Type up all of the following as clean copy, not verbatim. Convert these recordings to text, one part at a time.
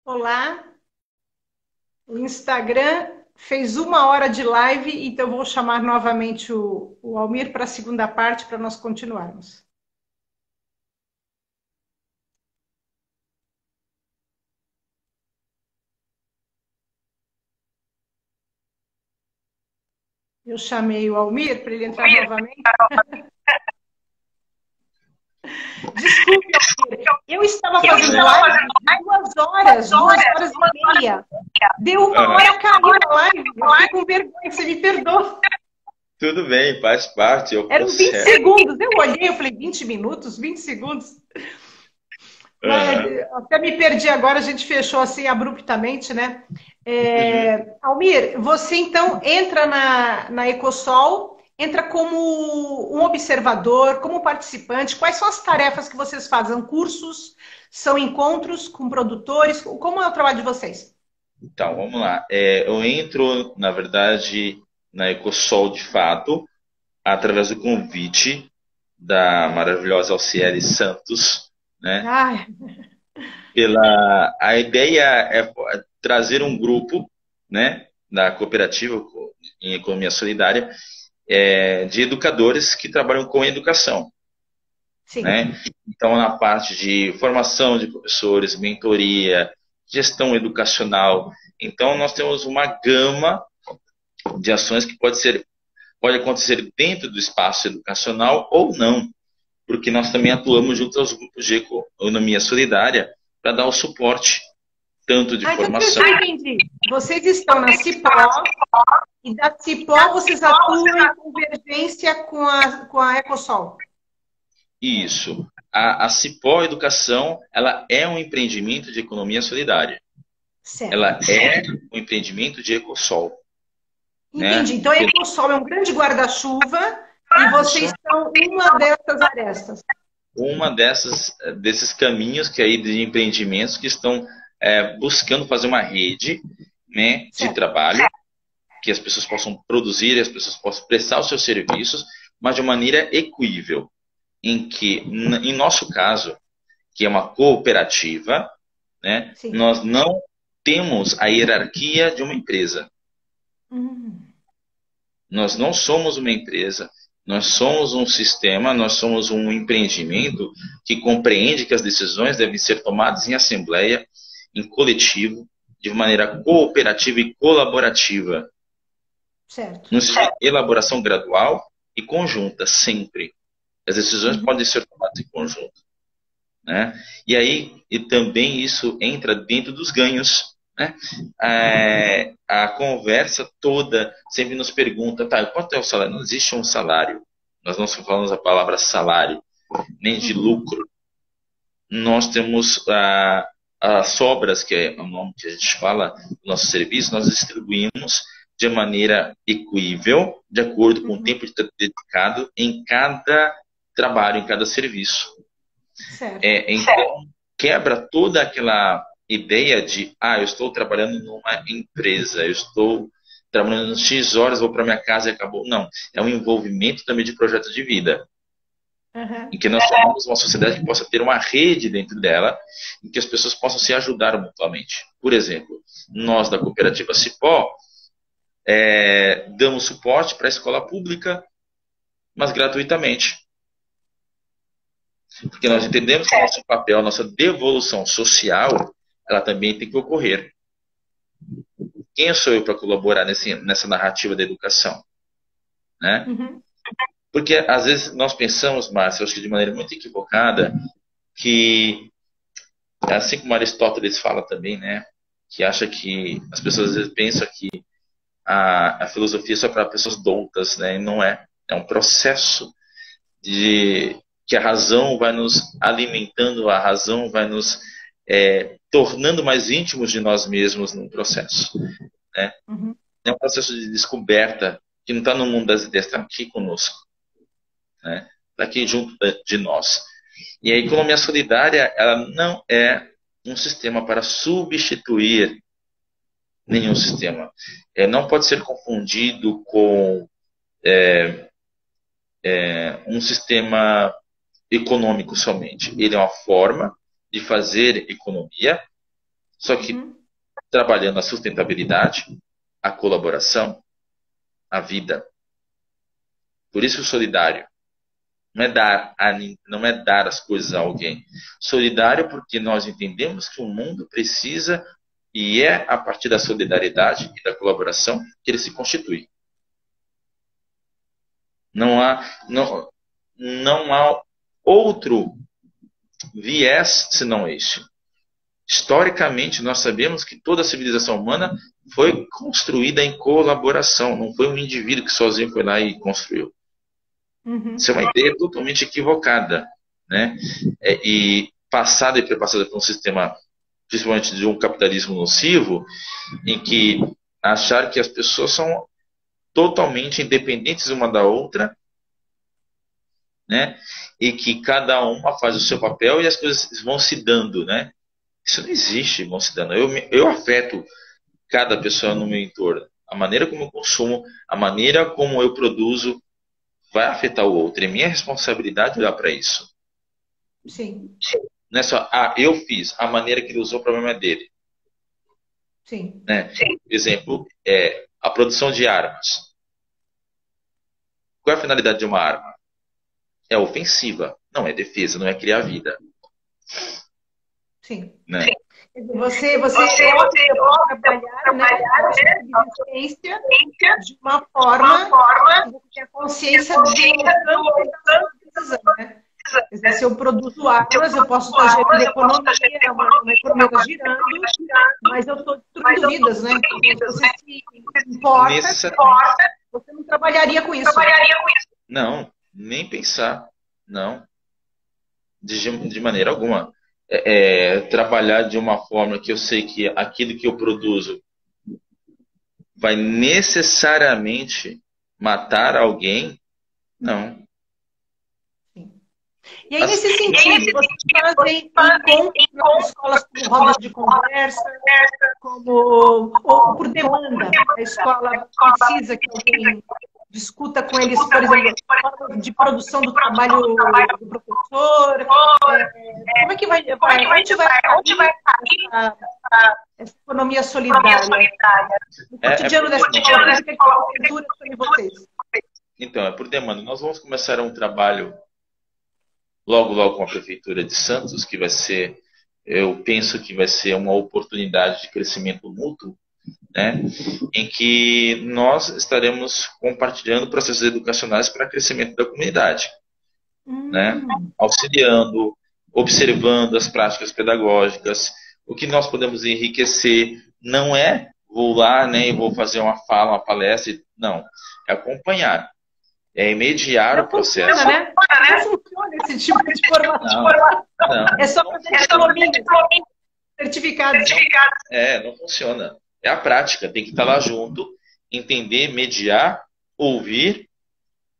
Olá, o Instagram fez 1 hora de live, então vou chamar novamente o Almir para a segunda parte para nós continuarmos. Eu chamei o Almir para ele entrar novamente. Desculpe, Almir, eu estava fazendo live de 2 horas, 2 horas e meia. Deu 1 hora, caiu a live. Eu fiquei com vergonha, você me perdoa. Tudo bem, faz parte, é o Eram 20 processo. segundos. Eu olhei, eu falei, 20 minutos, 20 segundos. Mas Aham. até me perdi agora, a gente fechou assim abruptamente, né? Uhum. Almir, você então entra na Ecosol, entra como um observador, como participante. Quais são as tarefas que vocês fazem? São cursos? São encontros com produtores? Como é o trabalho de vocês? Então, vamos lá. Eu entro, na verdade, na Ecosol de fato, através do convite da maravilhosa Alciele Santos, né? Ai, A ideia é trazer um grupo, né, da cooperativa em economia solidária, de educadores que trabalham com educação. sim. Né? Então, na parte de formação de professores, mentoria, gestão educacional. Então, nós temos uma gama de ações que pode acontecer dentro do espaço educacional ou não, porque nós também atuamos junto aos grupos de economia solidária para dar o suporte, tanto de Então, deixa eu ver se formação. eu entendi. Vocês estão na Cipó e da Cipó vocês atuam em convergência com a Ecosol. Isso. A Cipó Educação, ela é um empreendimento de economia solidária. Certo. Ela é um empreendimento de Ecosol, né? Entendi. Então, a Ecosol é um grande guarda-chuva e vocês Isso. são uma dessas arestas. Uma desses caminhos que aí de empreendimentos que estão buscando fazer uma rede, né, de Certo. trabalho, que as pessoas possam produzir, as pessoas possam prestar os seus serviços, mas de uma maneira equível, em que, em nosso caso, que é uma cooperativa, né, Sim. nós não temos a hierarquia de uma empresa. Hum, Nós não somos uma empresa, nós somos um sistema, nós somos um empreendimento que compreende que as decisões devem ser tomadas em assembleia, em coletivo, de maneira cooperativa e colaborativa, certo. no sistema de elaboração gradual e conjunta, sempre. As decisões Uhum. podem ser tomadas em conjunto. Né? E aí, e também isso entra dentro dos ganhos. Né? A conversa toda sempre nos pergunta, tá, quanto é o salário? Não existe um salário. Nós não falamos a palavra salário, nem de Uhum. lucro. Nós temos as sobras, que é o nome que a gente fala do nosso serviço, nós distribuímos de maneira equível, de acordo com o Uhum. tempo dedicado em cada trabalho, em cada serviço. Certo. Então, quebra toda aquela ideia de, eu estou trabalhando numa empresa, eu estou trabalhando X horas, vou para minha casa e acabou. Não, é um envolvimento também de projeto de vida, em Uhum. que nós somos uma sociedade que possa ter uma rede dentro dela, em que as pessoas possam se ajudar mutuamente. Por exemplo, nós da cooperativa Cipó damos suporte para a escola pública, mas gratuitamente. Porque nós Certo. entendemos que o nosso papel, a nossa devolução social, ela também tem que ocorrer. Quem sou eu para colaborar nessa narrativa da educação? Né? Uhum. Porque às vezes nós pensamos, Márcio, acho que de maneira muito equivocada, que, assim como Aristóteles fala também, né, que acha que as pessoas às vezes pensam que a filosofia é só para pessoas doutas, né, e não é. É um processo de que a razão vai nos alimentando, a razão vai nos tornando mais íntimos de nós mesmos num processo. Né? Uhum. É um processo de descoberta que não está no mundo das ideias, está aqui conosco, né? Está aqui junto de nós. E a economia solidária, ela não é um sistema para substituir nenhum sistema. Não pode ser confundido com um sistema econômico somente. Ele é uma forma de fazer economia Só que trabalhando a sustentabilidade, a colaboração, a vida. Por isso o solidário não é dar as coisas a alguém. Solidário porque nós entendemos que o mundo precisa e é a partir da solidariedade e da colaboração que ele se constitui. Não há outro viés senão este. Historicamente, nós sabemos que toda a civilização humana foi construída em colaboração, não foi um indivíduo que sozinho foi lá e construiu. Isso é uma ideia totalmente equivocada, né? E passada e prepassada por um sistema, principalmente de um capitalismo nocivo, em que achar que as pessoas são totalmente independentes uma da outra, né? E que cada uma faz o seu papel e as coisas vão se dando, né? Isso não existe, vão se dando. Eu afeto cada pessoa no meu entorno. A maneira como eu consumo, a maneira como eu produzo, vai afetar o outro. É minha responsabilidade olhar para isso. Sim. Não é só, eu fiz, a maneira que ele usou, o problema é dele. Sim. Né? Exemplo, a produção de armas. Qual é a finalidade de uma arma? É ofensiva, não é defesa, não é criar vida. Sim. Né? Você trabalhar, né, resistência de uma forma que você tenha consciência do precisa, né? Se eu produzo armas, eu posso estar gerando economia, uma economia girando, mas eu estou destruindo vidas, né? Então, se você se importa, você não trabalharia com isso. Não, nem pensar. Não. De maneira alguma. Trabalhar de uma forma que eu sei que aquilo que eu produzo vai necessariamente matar alguém, não. E aí, nesse sentido, vocês fazem encontros nas escolas como rodas de conversa, ou por demanda? A escola precisa que alguém discuta com eles, por exemplo, de produção do trabalho do professor. Como é que onde vai essa economia solidária? No cotidiano dessa escola, que cultura sobre vocês? Então, é por demanda. Nós vamos começar um trabalho logo com a Prefeitura de Santos, que vai ser, eu penso que vai ser uma oportunidade de crescimento mútuo, né, em que nós estaremos compartilhando processos educacionais para crescimento da comunidade, né, auxiliando, observando as práticas pedagógicas, o que nós podemos enriquecer. Não é vou lá, né, e vou fazer uma fala, uma palestra, não, é acompanhar. É mediar o processo. Funciona, né? Não funciona esse tipo de formação. Não. É só fazer diplominha, certificado. Não funciona. É a prática. Tem que estar lá junto, entender, mediar, ouvir,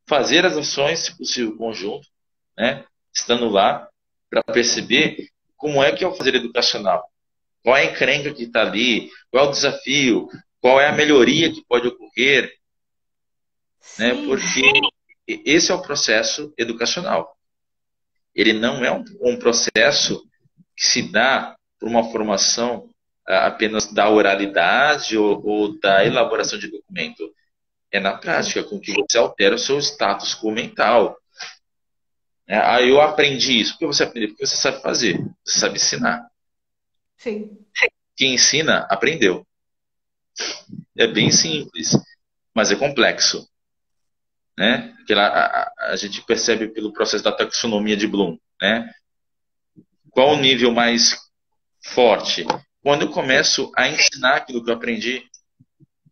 fazer as ações, se possível, conjunto, né? Estando lá, para perceber como é que é o fazer educacional. Qual é a encrenca que está ali, qual é o desafio, qual é a melhoria que pode ocorrer, né? Porque esse é o processo educacional. Ele não é um processo que se dá por uma formação apenas da oralidade ou da elaboração de documento. É na prática com que você altera o seu status quo mental. Eu aprendi isso. Por que você aprendeu? Porque você sabe fazer, você sabe ensinar. Sim. Quem ensina, aprendeu. É bem simples, mas é complexo. Né? Que a gente percebe pelo processo da taxonomia de Bloom, né? Qual o nível mais forte? Quando eu começo a ensinar aquilo que eu aprendi,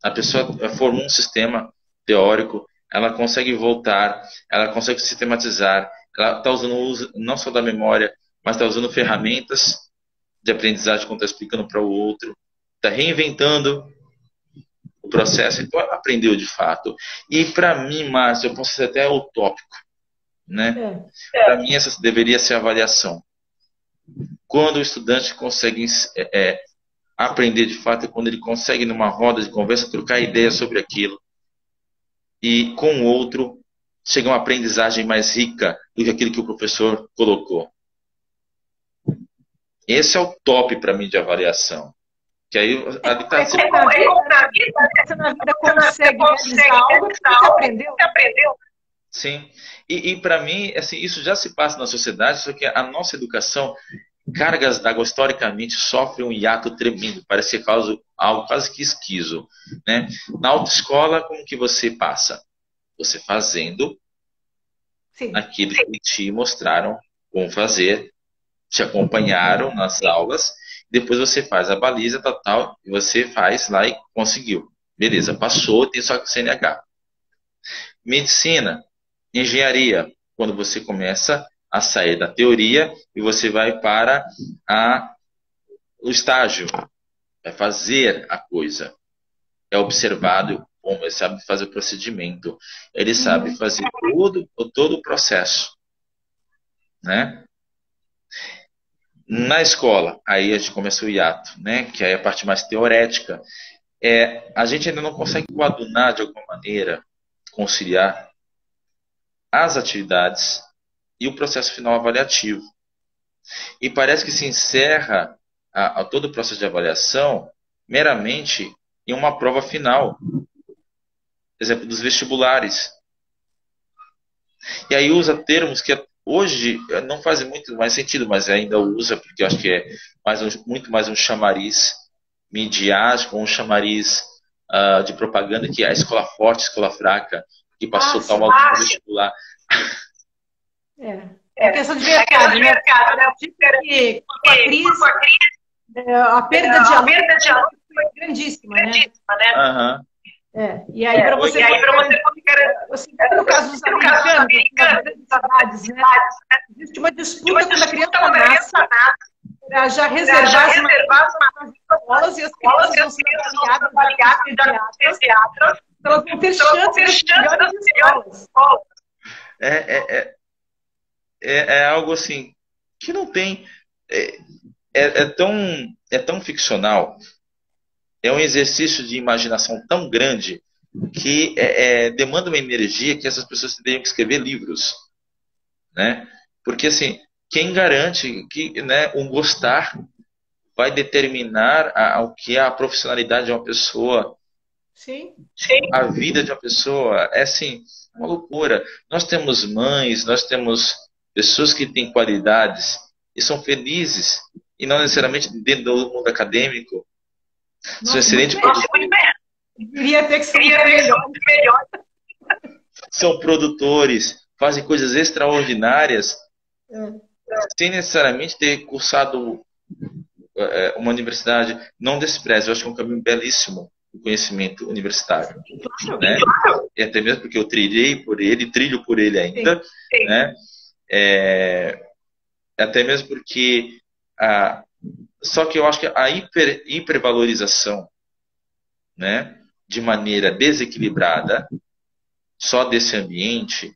a pessoa formou um sistema teórico, ela consegue voltar, ela consegue sistematizar, ela está usando não só da memória, mas está usando ferramentas de aprendizagem quando está explicando para o outro, está reinventando o processo, então ela aprendeu de fato. E para mim, Márcio, eu posso ser até utópico, né? Para mim essa deveria ser a avaliação. Quando o estudante consegue aprender de fato é quando ele consegue numa roda de conversa trocar ideias sobre aquilo e com o outro chega uma aprendizagem mais rica do que aquilo que o professor colocou. Esse é o top para mim de avaliação. Que aí ali tá Você na vida consegue realizar algo que você aprendeu. Sim. E para mim, assim, isso já se passa na sociedade, só que a nossa educação, cargas d'água, historicamente, sofre um hiato tremendo. Parece que causa algo quase que esquizo, né? Na autoescola, como que você passa? Você fazendo Sim. aquilo que te mostraram como fazer, te acompanharam nas aulas, depois você faz a baliza, tal, e você faz lá e conseguiu. Beleza, passou, tem só CNH. Medicina, engenharia, quando você começa a sair da teoria e você vai para o estágio, é fazer a coisa, é observado, como ele sabe fazer o procedimento, ele sabe fazer todo o processo, né? Na escola, aí a gente começa o hiato, né? Que é a parte mais teorética. A gente ainda não consegue coadunar de alguma maneira, conciliar as atividades e o processo final avaliativo. E parece que se encerra todo o processo de avaliação meramente em uma prova final, por exemplo, dos vestibulares. E aí usa termos que hoje não fazem muito mais sentido, mas ainda usa, porque eu acho que é muito mais um chamariz midiático, um chamariz de propaganda, que é a escola forte, a escola fraca, que passou tal aluno no vestibular. É questão de mercado, né? Que com a crise, a perda de aluno foi grandíssima, né? Uhum. E aí, para você no caso dos americanos, nas grandes cidades, né? Existe uma disputa quando a criança nasce para já reservar as escolas e as crianças vão ser avaliadas pediatras, elas vão ter chance de melhores escolas. É algo assim que não tem. É tão ficcional. É um exercício de imaginação tão grande que demanda uma energia que essas pessoas teriam que escrever livros, né? Porque assim, quem garante que, né, um gostar vai determinar o que é a profissionalidade de uma pessoa? Sim. A vida de uma pessoa é assim, uma loucura. Nós temos mães, nós temos pessoas que têm qualidades e são felizes, e não necessariamente dentro do mundo acadêmico. São excelentes produtores. Queria ter que ser melhor. São produtores, fazem coisas extraordinárias, sem necessariamente ter cursado uma universidade. Não despreze, eu acho que é um caminho belíssimo o conhecimento universitário, né? E até mesmo porque eu trilho por ele ainda, né? Até mesmo porque só que eu acho que a hipervalorização, né, de maneira desequilibrada só desse ambiente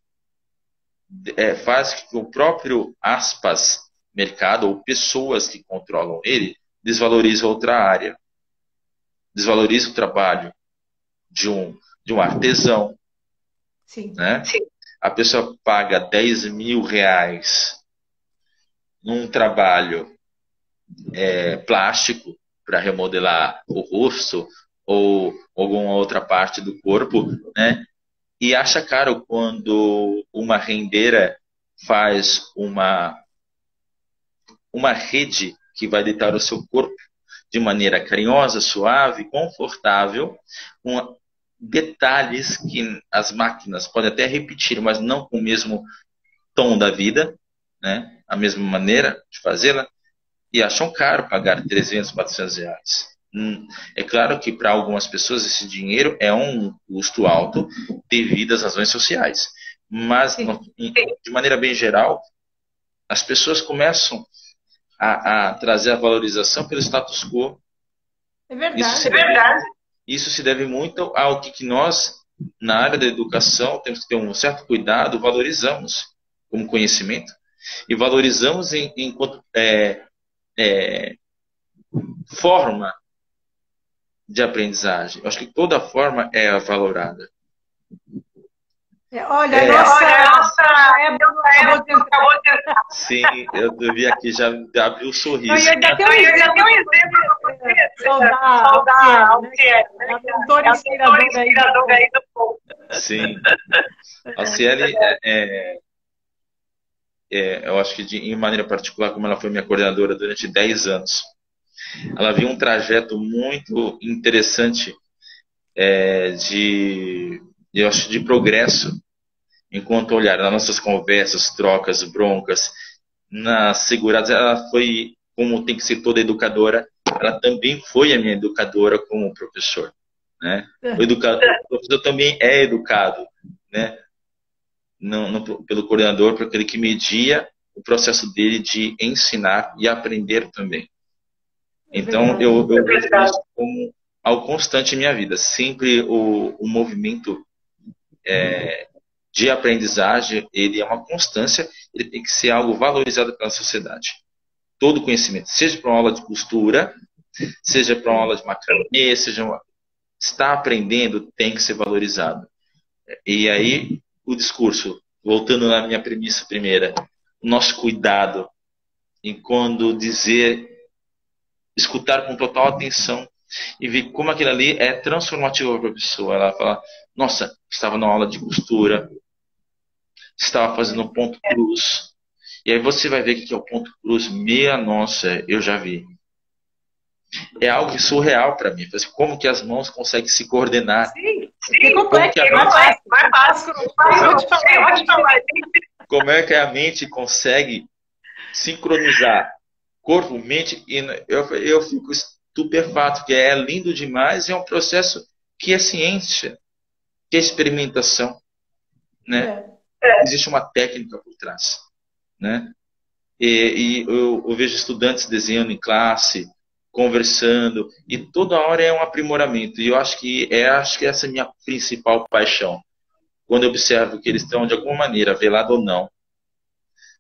faz que o próprio aspas mercado ou pessoas que controlam ele desvalorizam outra área, desvaloriza o trabalho de um artesão. Sim. Né? Sim. A pessoa paga 10 mil reais num trabalho plástico para remodelar o rosto ou alguma outra parte do corpo, né? E acha caro quando uma rendeira faz uma rede que vai deitar o seu corpo de maneira carinhosa, suave, confortável, com detalhes que as máquinas podem até repetir, mas não com o mesmo tom da vida, né? A mesma maneira de fazê-la, e acham caro pagar 300, 400 reais. É claro que para algumas pessoas esse dinheiro é um custo alto devido às razões sociais, mas de maneira bem geral, as pessoas começam a trazer a valorização pelo status quo. É verdade. Isso se deve muito ao que nós, na área da educação, temos que ter um certo cuidado, valorizamos como conhecimento e valorizamos enquanto forma de aprendizagem. Eu acho que toda forma é valorada. Olha, nossa época acabou de entrar. Sim, eu vi aqui, já abriu o sorriso. Eu ia dar até um exemplo para saudar a Alciele, né? É a mentora inspiradora aí do povo. Sim. A Alciele, eu acho que em maneira particular, como ela foi minha coordenadora durante 10 anos, ela viu um trajeto muito interessante eu acho, de progresso, enquanto olhar nas nossas conversas, trocas, broncas, nas seguradas, ela foi, como tem que ser toda educadora, ela também foi a minha educadora como professor, né? O professor também é educado, né? Pelo coordenador, por aquele que media o processo dele de ensinar e aprender também. Então, eu vejo isso como algo constante em minha vida. Sempre o movimento de aprendizagem, ele é uma constância, ele tem que ser algo valorizado pela sociedade. Todo conhecimento, seja para uma aula de costura, seja para uma aula de macramê, está aprendendo, tem que ser valorizado. E aí, o discurso, voltando na minha premissa primeira, o nosso cuidado em quando escutar com total atenção e ver como aquilo ali é transformativo para a pessoa. Ela fala, nossa, estava na aula de costura, estava fazendo um ponto cruz. E aí você vai ver o que é o ponto cruz. Meia nossa, eu já vi. É algo surreal para mim. Como que as mãos conseguem se coordenar? Sim, é complexo. Vai fácil. Como é que a mente consegue sincronizar corpo, mente? E eu fico estupefato, que é lindo demais. É um processo que é ciência, que é experimentação, né? Existe uma técnica por trás, né? E eu vejo estudantes desenhando em classe, conversando, e toda hora é um aprimoramento. E eu acho que essa é a minha principal paixão. Quando eu observo que eles estão, de alguma maneira, velado ou não,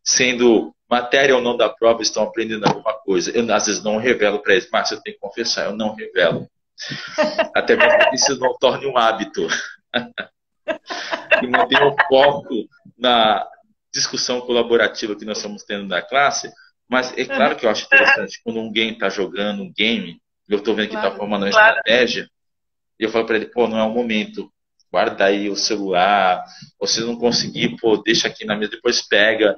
sendo matéria ou não da prova, estão aprendendo alguma coisa. Eu, às vezes, não revelo para eles, mas eu tenho que confessar, eu não revelo. Até porque isso não torne um hábito. E manter o foco na discussão colaborativa que nós estamos tendo na classe. Mas é claro que eu acho interessante quando alguém está jogando um game, eu estou vendo que está formando uma estratégia, e eu falo para ele, pô, não é o momento, guarda aí o celular, ou se não conseguir, pô, deixa aqui na mesa, depois pega.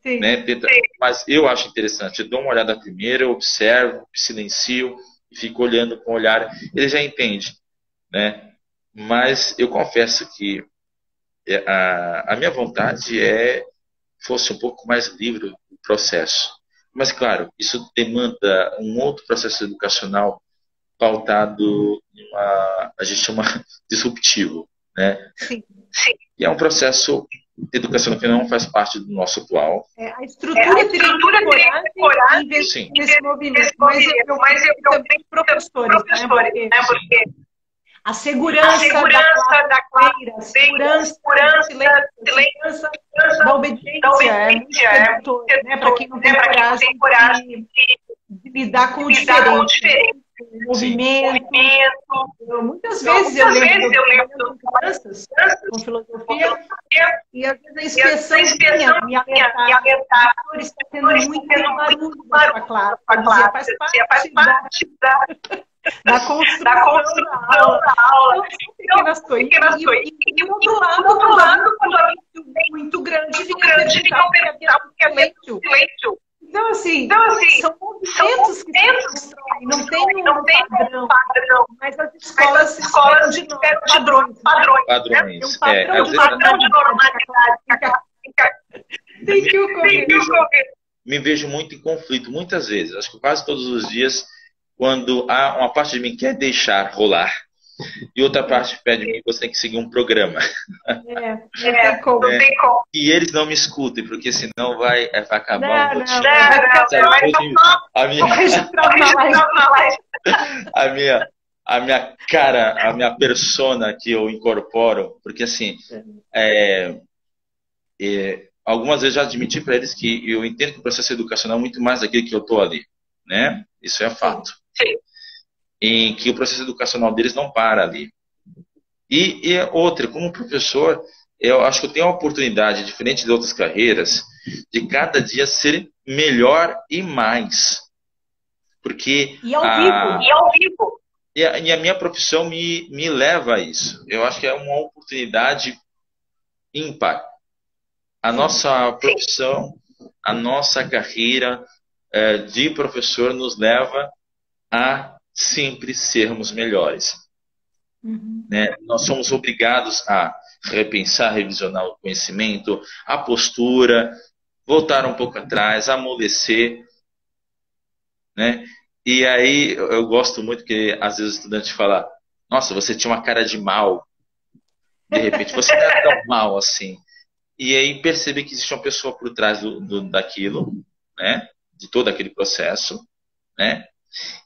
Sim. Né? Mas eu acho interessante, eu dou uma olhada primeiro, eu observo, silencio, e fico olhando com o olhar, ele já entende, né? Mas eu confesso que a minha vontade fosse um pouco mais livre o processo. Mas, claro, isso demanda um outro processo educacional pautado a gente chama disruptivo, né? Sim. E é um processo educacional que não faz parte do nosso atual. A estrutura teria que coragem investir nesse movimento, mas eu também professores, né? Porque a segurança da classe, a segurança da obediência é muito sedutor, né? Para quem não tem coragem de lidar com o diferente, o movimento. Muitas vezes eu lembro com crianças, com filosofia, e às vezes a inspeção me alertar, está tendo muito barulho na classe, faz parte da construção da aula. Pequenas coisas. E do outro lado, quando a gente muito grande, fica perguntar porque é silêncio. Então, assim, são movimentos que se constroem, não tem um padrão, mas as escolas esperam de nós padrões. Né? Um padrão de normalidade. Tem que ocorrer. Me vejo muito em conflito, muitas vezes, acho que quase todos os dias, quando uma parte de mim quer deixar rolar e outra parte pede de mim que você tem que seguir um programa. Não tem como. E eles não me escutem, porque senão vai acabar o motivo. A minha cara, a minha persona que eu incorporo, porque assim, algumas vezes já admiti para eles que eu entendo que o processo educacional é muito mais daquilo que eu estou ali, né? Isso é fato. Sim. Em que o processo educacional deles não para ali. E outra, como professor, eu acho que eu tenho a oportunidade, diferente de outras carreiras, de cada dia ser melhor e mais. Porque E ao vivo. E ao vivo. E a minha profissão me leva a isso. Eu acho que é uma oportunidade ímpar. A nossa profissão, a nossa carreira de professor nos leva a sempre sermos melhores. Né? Nós somos obrigados a repensar, revisionar o conhecimento, a postura, voltar um pouco atrás, amolecer, né? E aí eu gosto muito que às vezes o estudante fala: nossa, você tinha uma cara de mal. De repente, você não é tão mal assim. E aí perceber que existe uma pessoa por trás daquilo, né? De todo aquele processo, né?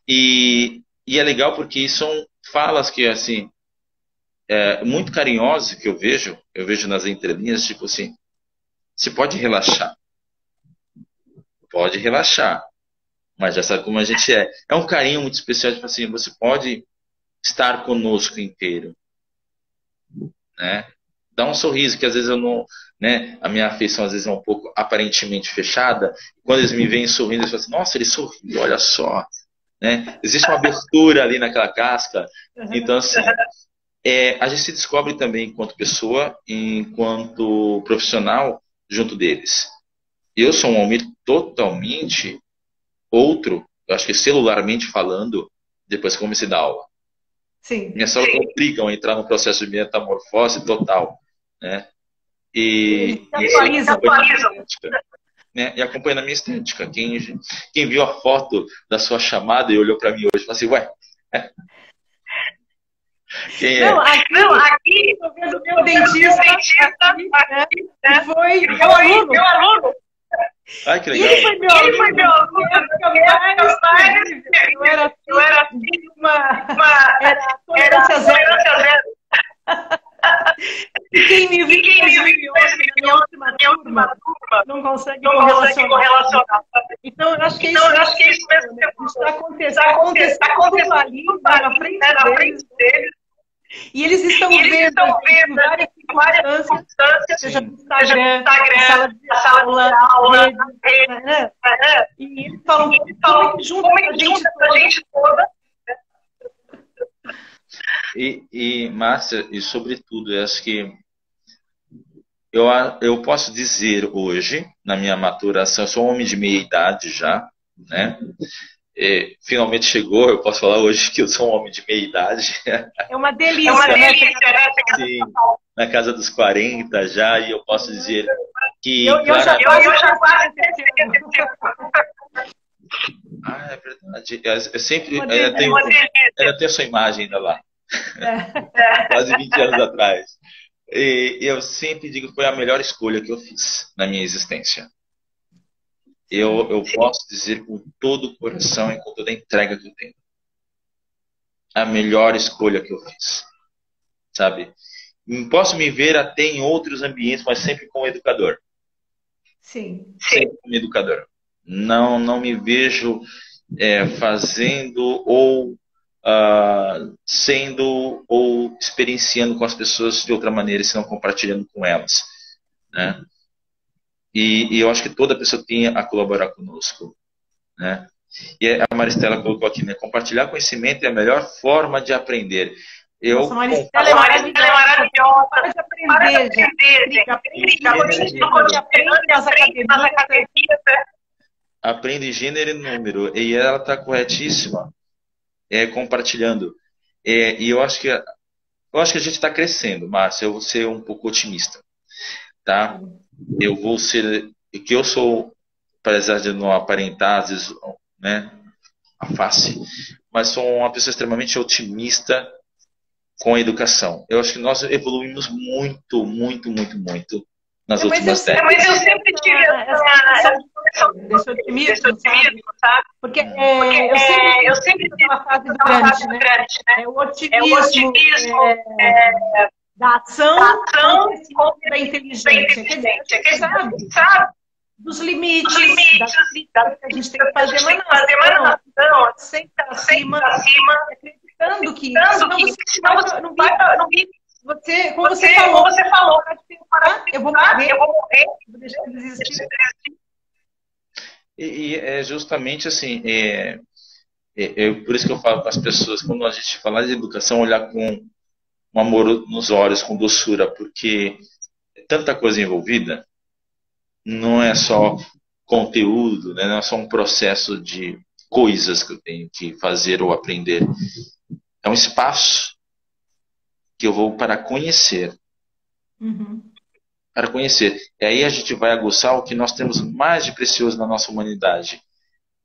E é legal porque são falas que, assim, muito carinhosas que eu vejo nas entrelinhas, tipo assim: você pode relaxar. Pode relaxar. Mas já sabe como a gente é. É um carinho muito especial, tipo assim, você pode estar conosco inteiro. Né? Dá um sorriso, que às vezes eu não... Né? A minha afeição às vezes é um pouco aparentemente fechada. Quando eles me veem sorrindo, eles falam assim: nossa, ele sorriu, olha só. Né? Existe uma abertura ali naquela casca. Então, assim, a gente se descobre também enquanto pessoa, enquanto profissional, junto deles. Eu sou um homem totalmente outro, eu acho que celularmente falando, depois que comecei a dar aula. Sim. Minhas aulas obrigam a entrar no processo de metamorfose total. Né? E acompanha na minha estética. Quem viu a foto da sua chamada e olhou para mim hoje, falou assim: ué, quem é? Não, aqui estou vendo meu dentista aqui, né? Foi meu aluno. Ai, que legal. Ele foi meu aluno. Eu era tolerância zero. E quem me viu na minha última turma não consegue correlacionar. Então, eu acho que é isso mesmo. Está acontecendo ali, na frente deles. E eles estão vendo várias circunstâncias, seja no Instagram, na sala de aula, né? E eles falam que junto com a gente toda. E Márcia, e sobretudo, eu acho que eu posso dizer hoje, na minha maturação, eu sou um homem de meia idade já, né? Finalmente chegou, eu posso falar hoje que eu sou um homem de meia idade. É uma delícia, né? Sim, na casa dos 40 já, e eu posso dizer que... Eu já quase é verdade. Eu sempre eu tenho essa imagem ainda lá. Quase 20 anos atrás. E eu sempre digo que foi a melhor escolha que eu fiz na minha existência. Eu posso dizer com todo o coração e com toda a entrega que eu tenho: a melhor escolha que eu fiz. Sabe? Posso me ver até em outros ambientes, mas sempre como educador. Sim. Sempre como educador. Não me vejo fazendo ou sendo ou experienciando com as pessoas de outra maneira, senão compartilhando com elas. Né? E eu acho que toda pessoa tem a colaborar conosco. Né? E a Maristela colocou aqui, né? Compartilhar conhecimento é a melhor forma de aprender. Nossa, Maristela é maravilhosa. Para de aprender, gente. Aprende nas academias. Aprende gênero e número. E ela está corretíssima. Compartilhando. E eu acho que a gente está crescendo, Márcia. Eu vou ser um pouco otimista. Tá? Eu vou ser... que eu sou, apesar de não aparentar, às vezes, né, a face, mas sou uma pessoa extremamente otimista com a educação. Eu acho que nós evoluímos muito, muito, muito, muito nas últimas décadas. Mas eu sempre tive esse otimismo, sabe? Porque eu sempre tive uma fase grande, né? O otimismo da ação da inteligência. Quer dizer, sabe? Dos limites, das que a gente tem que fazer, mas não, sempre acima, acreditando que senão você não vive. Como você falou, parar de pensar, eu vou morrer, vou deixar de existir. E é justamente assim, por isso que eu falo para as pessoas, quando a gente falar de educação, olhar com um amor nos olhos, com doçura, porque é tanta coisa envolvida, não é só conteúdo, né? Não é só um processo de coisas que eu tenho que fazer ou aprender. É um espaço que eu vou para conhecer. Uhum. Para conhecer. E aí a gente vai aguçar o que nós temos mais de precioso na nossa humanidade,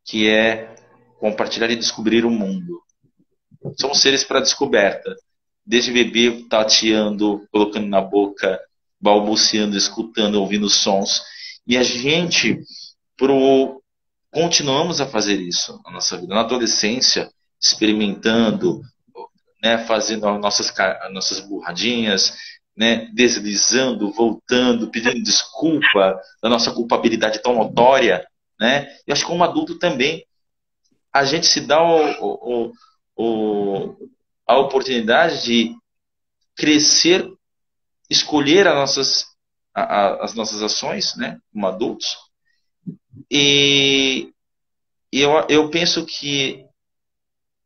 que é compartilhar e descobrir o mundo. Somos seres para descoberta. Desde bebê, tateando, colocando na boca, balbuciando, escutando, ouvindo sons. E a gente continuamos a fazer isso na nossa vida. Na adolescência, experimentando, né, fazendo nossas burradinhas, né, deslizando, voltando, pedindo desculpa da nossa culpabilidade tão notória. Né? E acho que como adulto também, a gente se dá a oportunidade de crescer, escolher as nossas ações, né, como adultos. E eu penso que,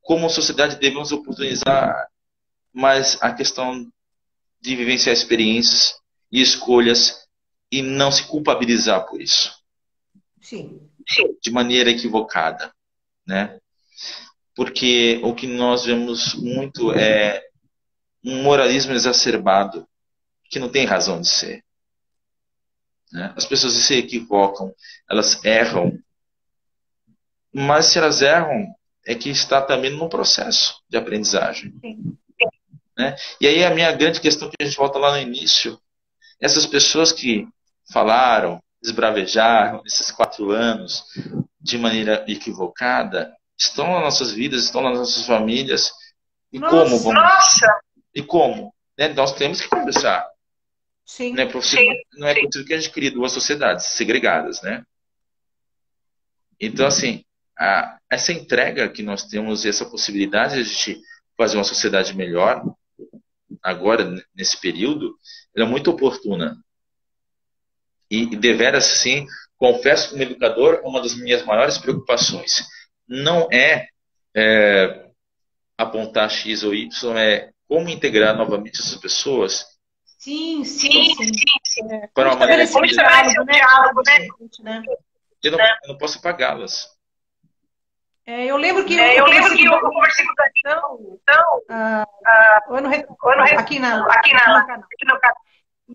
como sociedade, devemos oportunizar mais a questão de vivenciar experiências e escolhas e não se culpabilizar por isso. Sim. De maneira equivocada, né? Porque o que nós vemos muito é um moralismo exacerbado que não tem razão de ser. Né? As pessoas se equivocam, elas erram, mas se elas erram, é que está também no processo de aprendizagem. Né? E aí a minha grande questão, que a gente volta lá no início, essas pessoas que falaram, esbravejaram nesses 4 anos de maneira equivocada, estão nas nossas vidas, estão nas nossas famílias. E Nossa. como vamos? Nossa! E como? Né? Nós temos que conversar. Sim. Não é possível que a gente crie 2 sociedades segregadas, né? Então, assim, essa entrega que nós temos, essa possibilidade de a gente fazer uma sociedade melhor, agora, nesse período, ela é muito oportuna. E deveras, sim, confesso como educador, uma das minhas maiores preocupações não é apontar X ou Y, é como integrar novamente essas pessoas. Sim. Para uma maneira de diálogo, né? Eu não posso apagá-las. Eu lembro que eu conversei com o Daniel aqui no canal.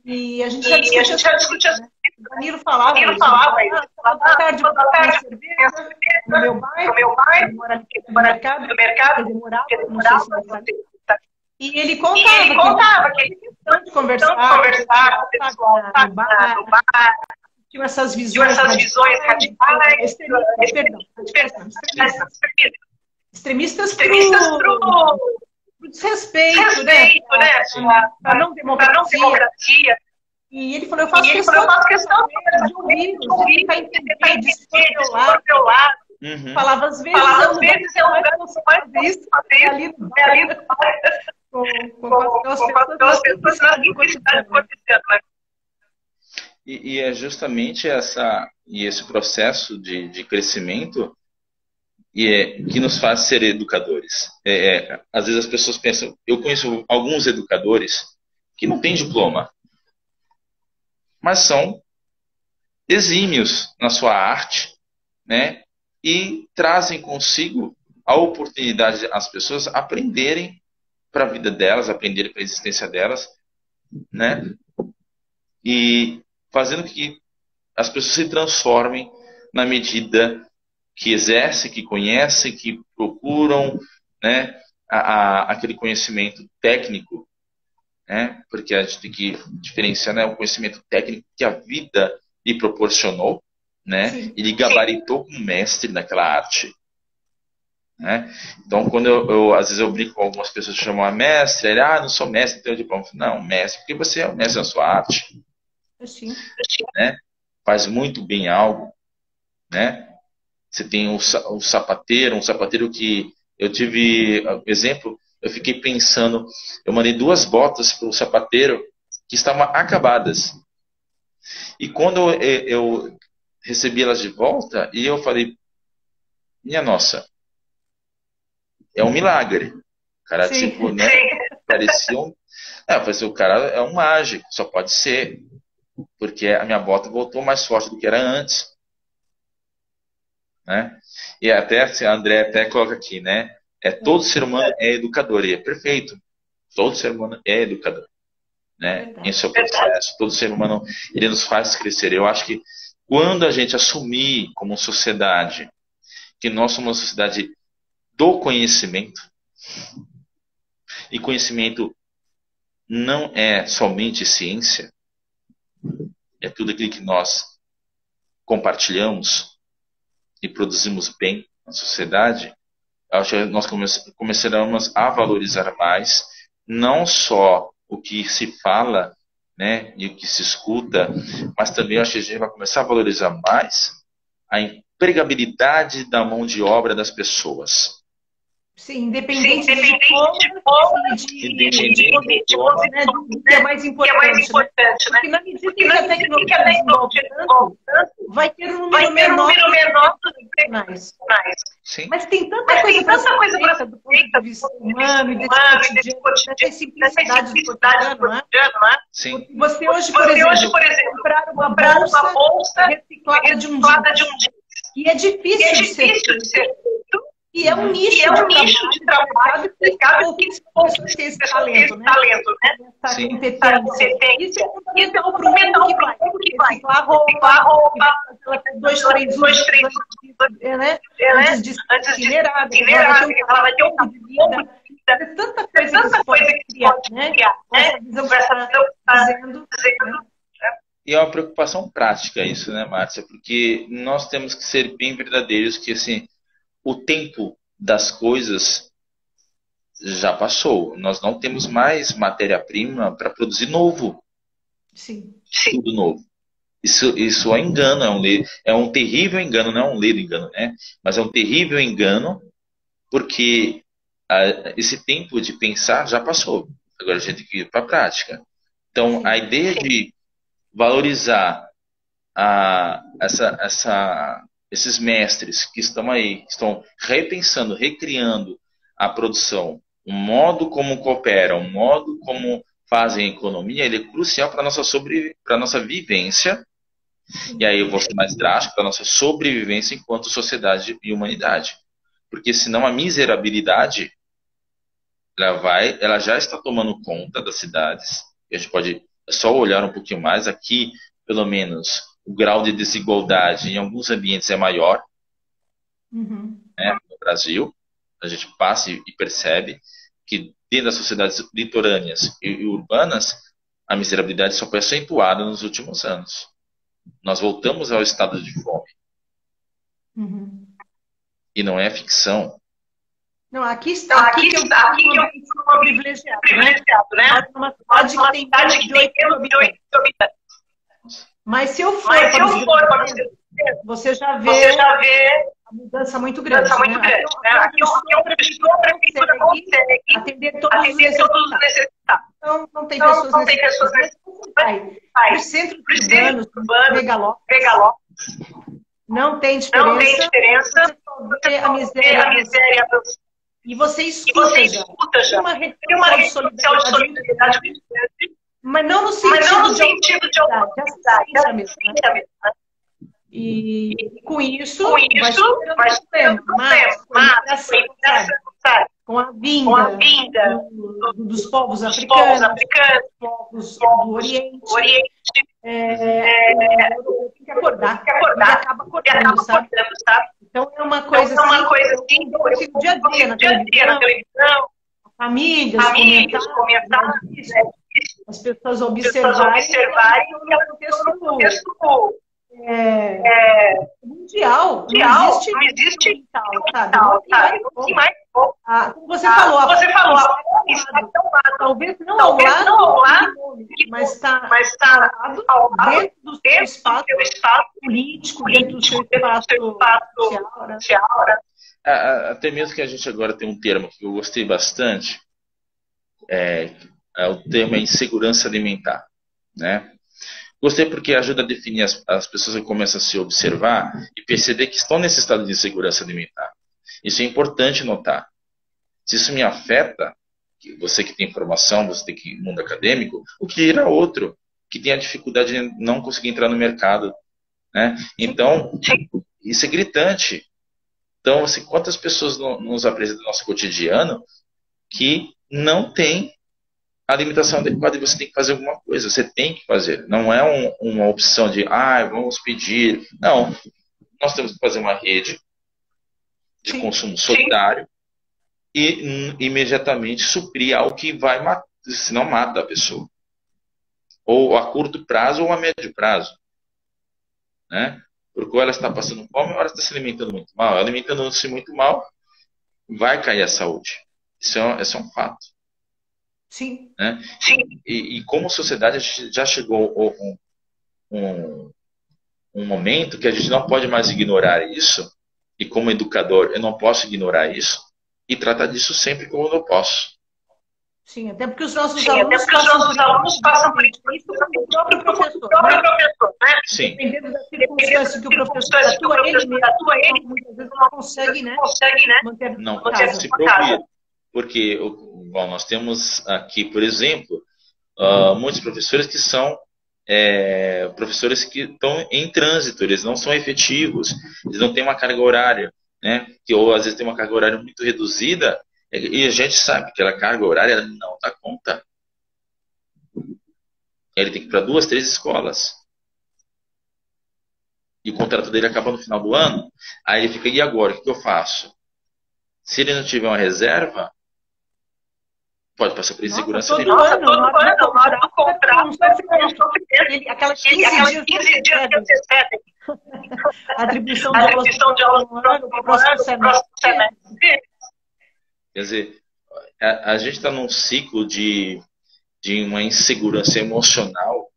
E a gente já discutiu assim. O Danilo falava isso. Boa tarde, cerveja no meu bairro, mora ali no mercado, não sei se e ele contava que ele questão de conversar com o pessoal no bar, tinha essas visões radicais, extremistas pro desrespeito, né? Para não democracia. E ele falou, eu faço questão de ouvir, de tentar entender, de expor do teu lado. Falava, às vezes eu não sei fazer isso, ali no com as pessoas na universidade acontecendo, né? E é justamente esse processo de crescimento que nos faz ser educadores. Às vezes as pessoas pensam, eu conheço alguns educadores que não têm diploma, mas são exímios na sua arte, né? E trazem consigo a oportunidade às pessoas aprenderem para a vida delas, aprenderem para a existência delas, né? E fazendo que as pessoas se transformem na medida que exercem, que conhecem, que procuram, né, aquele conhecimento técnico, né? Porque a gente tem que diferenciar, né, o conhecimento técnico que a vida lhe proporcionou, né? Sim. E lhe gabaritou como mestre naquela arte. Né? Então, quando às vezes eu brinco com algumas pessoas que chamam a mestre, não sou mestre, tenho diploma. Não, mestre, porque você é o mestre da sua arte. Sim. Né? Faz muito bem algo, né? Você tem um sapateiro que eu tive exemplo, eu fiquei pensando, eu mandei 2 botas para o sapateiro que estavam acabadas. E quando eu recebi elas de volta, e eu falei, minha nossa, é um milagre. O cara, Sim. tipo, né, parecia um... o cara é um mágico, só pode ser. Porque a minha bota voltou mais forte do que era antes. Né? E até assim, a André até coloca aqui, né? Todo ser humano é educador, e é perfeito. Todo ser humano é educador. Né? Em seu processo, todo ser humano, ele nos faz crescer. Eu acho que quando a gente assumir como sociedade que nós somos uma sociedade do conhecimento, e conhecimento não é somente ciência, é tudo aquilo que nós compartilhamos e produzimos bem na sociedade, acho que nós começaremos a valorizar mais não só o que se fala, né, e o que se escuta, mas também acho que a gente vai começar a valorizar mais a empregabilidade da mão de obra das pessoas. Sim, independente de como, de como, né, do que é mais importante, né? Porque na medida que a tecnologia desenvolve tanto, vai ter um número menor de profissionais. Mas tem tanta coisa para ser feita do ponto de vista humano e desse cotidiano, dessa simplicidade do cotidiano, não é? Sim. Você hoje, por exemplo, comprar uma bolsa reciclada de um jeans, e é difícil de ser feito. E é um nicho de trabalho que poucas pessoas têm esse talento, né? Essa competência. Isso é fundamental para o mundo que vai reciclar roupa, dois, três usos, né? Antes de ser incinerada, ela vai ter um pouco de vida. Tem tanta coisa que se pode criar, né? Essa visão que você está dizendo. E é uma preocupação prática isso, né, Márcia? Porque nós temos que ser bem verdadeiros que, assim, o tempo das coisas já passou. Nós não temos mais matéria-prima para produzir novo. Sim. Tudo novo. Isso é engano, é um terrível engano, não é um ledo engano, né? Mas é um terrível engano, porque esse tempo de pensar já passou. Agora a gente tem que ir para a prática. Então, a ideia de valorizar esses mestres que estão aí, que estão repensando, recriando a produção, o modo como cooperam, o modo como fazem a economia, ele é crucial para a nossa vivência, e aí eu vou ser mais drástico, para a nossa sobrevivência enquanto sociedade e humanidade. Porque senão a miserabilidade, ela já está tomando conta das cidades, e a gente pode só olhar um pouquinho mais aqui, pelo menos o grau de desigualdade em alguns ambientes é maior, né, no Brasil. A gente passa e percebe que dentro das sociedades litorâneas e urbanas, a miserabilidade só foi acentuada nos últimos anos. Nós voltamos ao estado de fome. E não é ficção. Não, aqui que eu sou privilegiado, né? Uma cidade que tem menos de 8 habitantes. Mas se eu for para você já vê a mudança muito grande. Aqui a prefeitura consegue atender todos os necessitados. Então, não tem pessoas necessitadas. Para o centro urbano, megalópolis, não tem diferença. Você vê a miséria. E você escuta já. Tem uma rede social de solidariedade muito grande. Mas não no sentido de autoridade, mesmo, né? E com isso vai ser um problema. Mas com a vinda dos povos africanos, dos povos do Oriente, tem que acordar. E acaba acordando, sabe? Então é uma coisa assim, no dia a dia, na televisão, famílias comentários, as pessoas observarem que é um contexto mundial. Não existe sabe? Como você falou, talvez não ao lado, mas está ao lado dentro do seu espaço político, dentro do seu espaço social. Até mesmo que a gente agora tem um termo que eu gostei bastante, o termo é insegurança alimentar. né? Gostei porque ajuda a definir as pessoas que começam a se observar e perceber que estão nesse estado de insegurança alimentar. Isso é importante notar. Se isso me afeta, você que tem formação, você tem que mundo acadêmico, o que dirá outro que tem a dificuldade de não conseguir entrar no mercado, né? Então, isso é gritante. Então, assim, quantas pessoas nos apresentam no nosso cotidiano que não tem alimentação adequada e você tem que fazer alguma coisa, você tem que fazer. Não é uma opção de, vamos pedir. Não, nós temos que fazer uma rede de consumo solidário e imediatamente suprir algo que vai matar, senão mata a pessoa. Ou a curto prazo ou a médio prazo. Né? Porque ou ela está passando fome ou ela está se alimentando muito mal. Alimentando-se muito mal, vai cair a saúde. Isso é um fato. Sim. Né? Sim. E como sociedade, a gente já chegou um momento que a gente não pode mais ignorar isso. E como educador, eu não posso ignorar isso e tratar disso sempre como eu posso. Sim, até porque os nossos alunos passam por isso o próprio professor. Né? Sim. Dependendo da circunstância que o professor atua, ele muitas vezes não consegue, né? Manter não consegue se prover. Porque bom, nós temos aqui, por exemplo, muitos professores que são professores que estão em trânsito, eles não são efetivos, eles não têm uma carga horária, né? Ou às vezes tem uma carga horária muito reduzida, e a gente sabe que aquela carga horária não dá conta. Ele tem que ir para 2, 3 escolas. E o contrato dele acaba no final do ano. Aí ele fica, e agora? O que eu faço? Se ele não tiver uma reserva, pode passar por insegurança. Todo ano, na hora do contrato, aquelas 15 dias que você recebe. A atribuição de aulas no próximo semestre. Quer dizer, a gente está num ciclo de uma insegurança emocional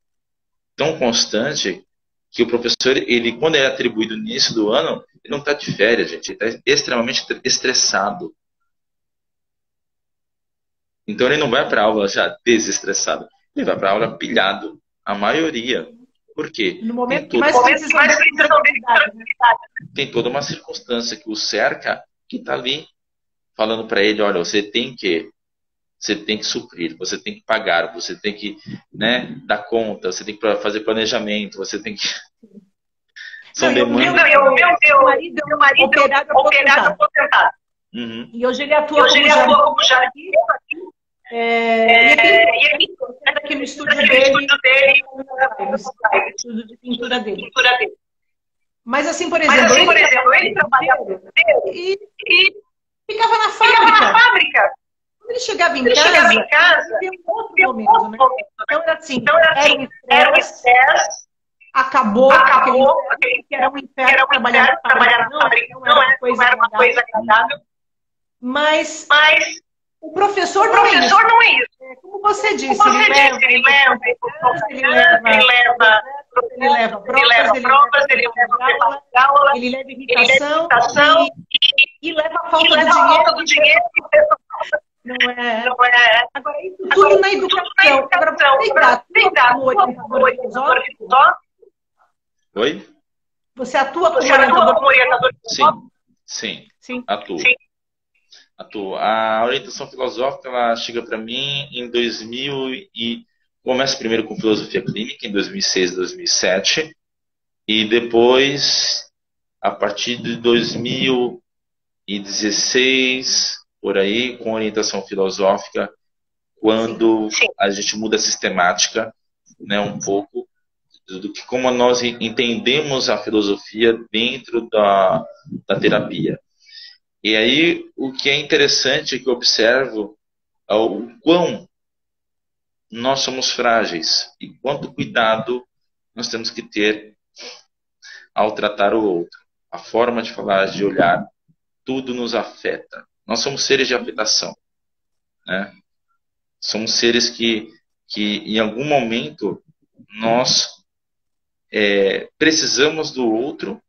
tão constante que o professor, quando é atribuído no início do ano, ele não está de férias, gente. Ele está extremamente estressado. Então ele não vai para a aula já desestressado. Ele vai para a aula pilhado. A maioria. Por quê? No momento que mais precisa tem toda uma circunstância que o cerca, que está ali falando para ele, olha, você tem que suprir, você tem que pagar, você tem que, né, dar conta, você tem que fazer planejamento, você tem que... São demandas... Meu marido é operado aposentado. Uhum. E hoje ele atua como jardim. E ele aqui no estúdio dele, estúdio de pintura dele. Mas assim, por exemplo, ele trabalhava e ficava na fábrica. Quando ele chegava em casa, havia um outro momento, né? Então era assim, era um estresse, acabou aquele que era um inferno trabalhar na fábrica, não era uma coisa agradável. Mas o professor não é isso. Como você disse, ele leva provas, ele leva aula, ele leva irritação e leva a falta do dinheiro. Não é. Agora, isso tudo na educação. Agora, você dá como orientador filosófico? Oi? Você atua como orientador filosófico? Sim. Atuo. A orientação filosófica, ela chega para mim em 2000 e começa primeiro com filosofia clínica em 2006, 2007 e depois a partir de 2016 por aí com orientação filosófica quando a gente muda a sistemática, né, um pouco do que como nós entendemos a filosofia dentro da terapia. E aí, o que é interessante que eu observo é o quão nós somos frágeis e quanto cuidado nós temos que ter ao tratar o outro. A forma de falar, de olhar, tudo nos afeta. Nós somos seres de afetação. Né? Somos seres que em algum momento, nós precisamos do outro,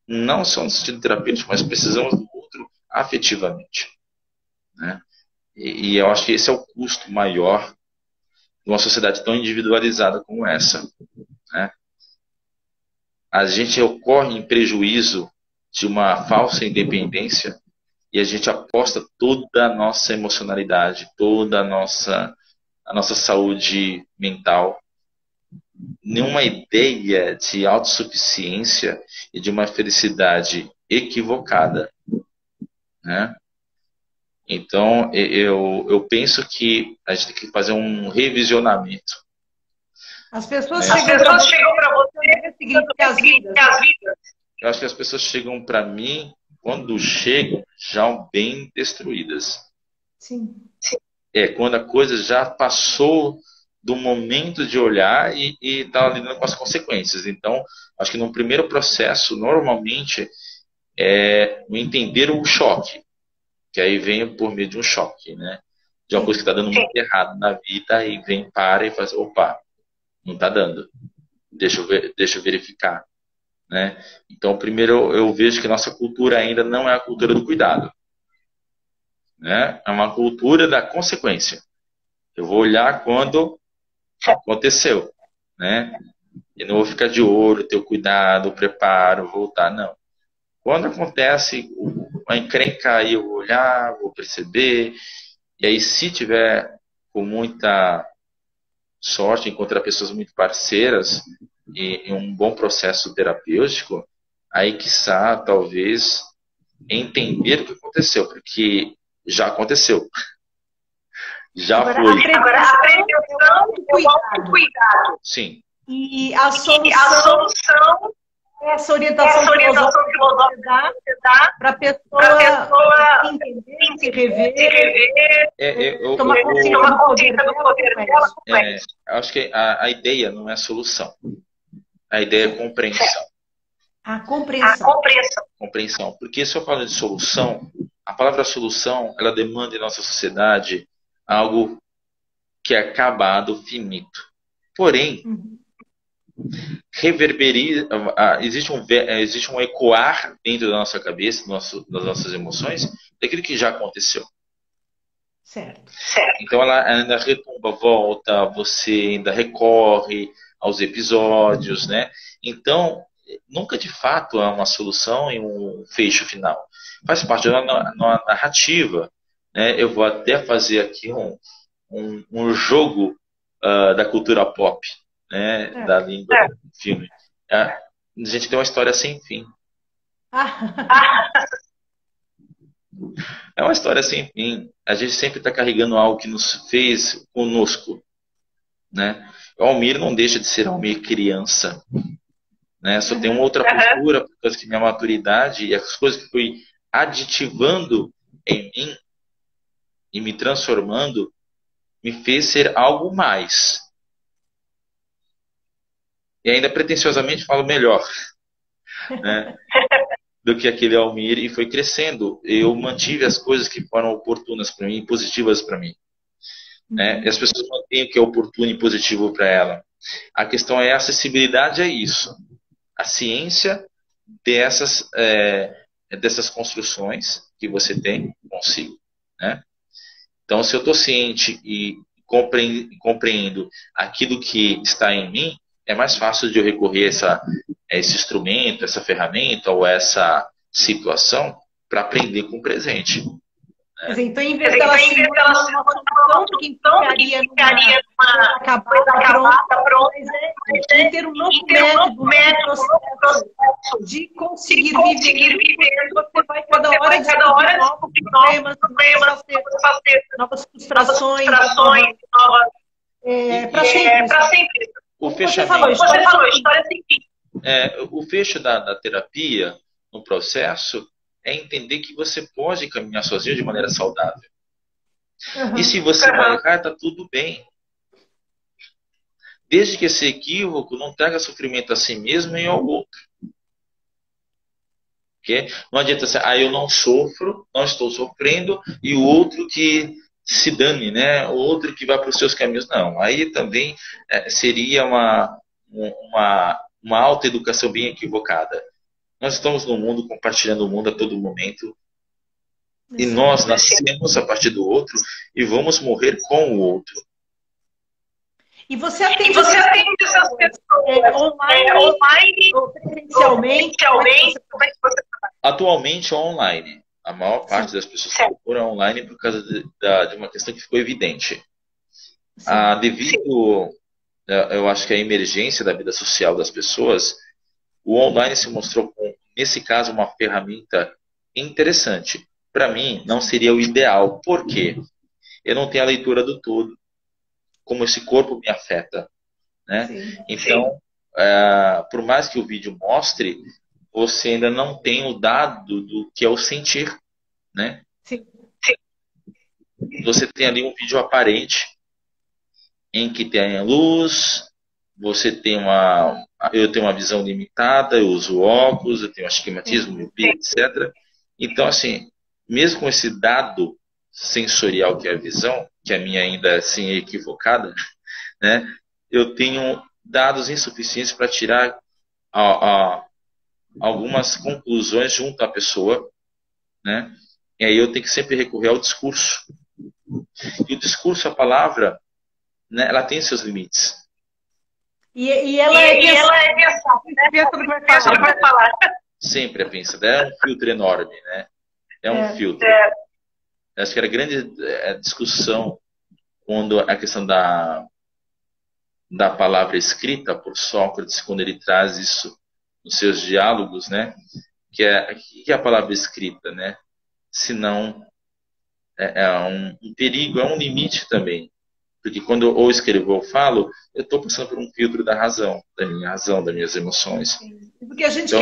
não só no sentido terapêutico, mas precisamos do outro afetivamente. Né? E eu acho que esse é o custo maior uma sociedade tão individualizada como essa, né? A gente ocorre em prejuízo de uma falsa independência e a gente aposta toda a nossa emocionalidade, toda a nossa saúde mental numa ideia de autossuficiência e de uma felicidade equivocada, né? Então, eu penso que a gente tem que fazer um revisionamento. As pessoas As chegam para você seguir as vidas. Eu acho que as pessoas chegam para mim, quando chegam, já bem destruídas. Sim. Quando a coisa já passou do momento de olhar e está lidando com as consequências. Então, acho que no primeiro processo, normalmente, é o entender o choque, que aí vem por meio de um choque, né? De uma coisa que está dando muito errado na vida, e vem, para e faz, opa, não está dando, deixa eu verificar, né? Então, primeiro eu vejo que nossa cultura ainda não é a cultura do cuidado, né? É uma cultura da consequência. Eu vou olhar quando aconteceu, né? E não vou ficar de olho, ter o cuidado, o preparo, voltar, não. Quando acontece a encrenca, aí eu vou olhar, vou perceber, e aí se tiver com muita sorte, encontrar pessoas muito parceiras e um bom processo terapêutico, aí quiçá, talvez, entender o que aconteceu, porque já aconteceu. Já Agora, foi. Agora, a prevenção e o cuidado. Sim. E a solução é essa orientação filosófica que você dá para a pessoa entender, se rever, tomar consciência do poder dela. Acho que a ideia não é solução. A ideia é compreensão. A compreensão. Compreensão. Porque se eu falo de solução, a palavra solução, ela demanda em nossa sociedade algo que é acabado, finito. Porém, existe um ecoar dentro da nossa cabeça, das nossas emoções, daquilo que já aconteceu. Certo. Então ela ainda retumba, volta, você ainda recorre aos episódios, né? Então, nunca de fato há uma solução e um fecho final. Faz parte da narrativa, né? Eu vou até fazer aqui um jogo da cultura pop, né? Da língua do filme. A gente tem uma história sem fim. É uma história sem fim. A gente sempre está carregando algo que nos fez conosco, né? O Almir não deixa de ser Almir criança, né? Só tem uma outra postura, por causa que minha maturidade e as coisas que fui aditivando em mim e me transformando me fez ser algo mais. E ainda pretensiosamente falo melhor, né? Do que aquele Almir, e foi crescendo. Eu mantive as coisas que foram oportunas para mim, positivas para mim, né? E as pessoas mantêm o que é oportuno e positivo para ela. A questão é a acessibilidade a isso. A ciência dessas construções que você tem consigo, né? Então, se eu estou ciente e compreendo aquilo que está em mim, é mais fácil de eu recorrer a esse instrumento, essa ferramenta ou essa situação para aprender com o presente. Né? Então, em vez dela ser uma solução que implicaria numa acabada pronta, em ter um novo método de conseguir viver, você vai cada hora descobrir novos problemas, novas frustrações, para sempre. Você falou, história sem fim. O fecho da terapia, no processo, é entender que você pode caminhar sozinho de maneira saudável. E se você vai errar, está tudo bem. Desde que esse equívoco não traga sofrimento a si mesmo e ao outro. Okay? Não adianta ser, eu não sofro, não estou sofrendo, e o outro que se dane, né? O outro que vai para os seus caminhos. Não, aí também seria uma autoeducação bem equivocada. Nós estamos no mundo, compartilhando o mundo a todo momento, e nós nascemos a partir do outro e vamos morrer com o outro. E você atende essas pessoas online ou presencialmente? Como é que você trabalha? Atualmente online. A maior parte das pessoas procuram online por causa de uma questão que ficou evidente. Devido, eu acho que a emergência da vida social das pessoas, o online se mostrou, nesse caso, uma ferramenta interessante. Para mim, não seria o ideal. Por quê? Eu não tenho a leitura do todo, como esse corpo me afeta, né? Então, por mais que o vídeo mostre, você ainda não tem o dado do que é o sentir, né? Sim. Você tem ali um vídeo aparente em que tem a luz, eu tenho uma visão limitada, eu uso óculos, eu tenho astigmatismo, etc. Então, assim, mesmo com esse dado sensorial que é a visão, que a minha ainda assim é equivocada, né? Eu tenho dados insuficientes para tirar algumas conclusões junto à pessoa, né? E aí eu tenho que sempre recorrer ao discurso. E o discurso, a palavra, né, ela tem seus limites. E ela é pensada, né? Pensa no que vai falar. Sempre é pensada. É um filtro enorme, né? É um filtro. Acho que era grande discussão quando a questão da palavra escrita por Sócrates, quando ele traz isso nos seus diálogos, né? Que é a palavra escrita, né? Senão um perigo, é um limite também. Porque quando eu ou escrevo ou falo, eu estou passando por um filtro da razão, das minhas emoções. Porque a gente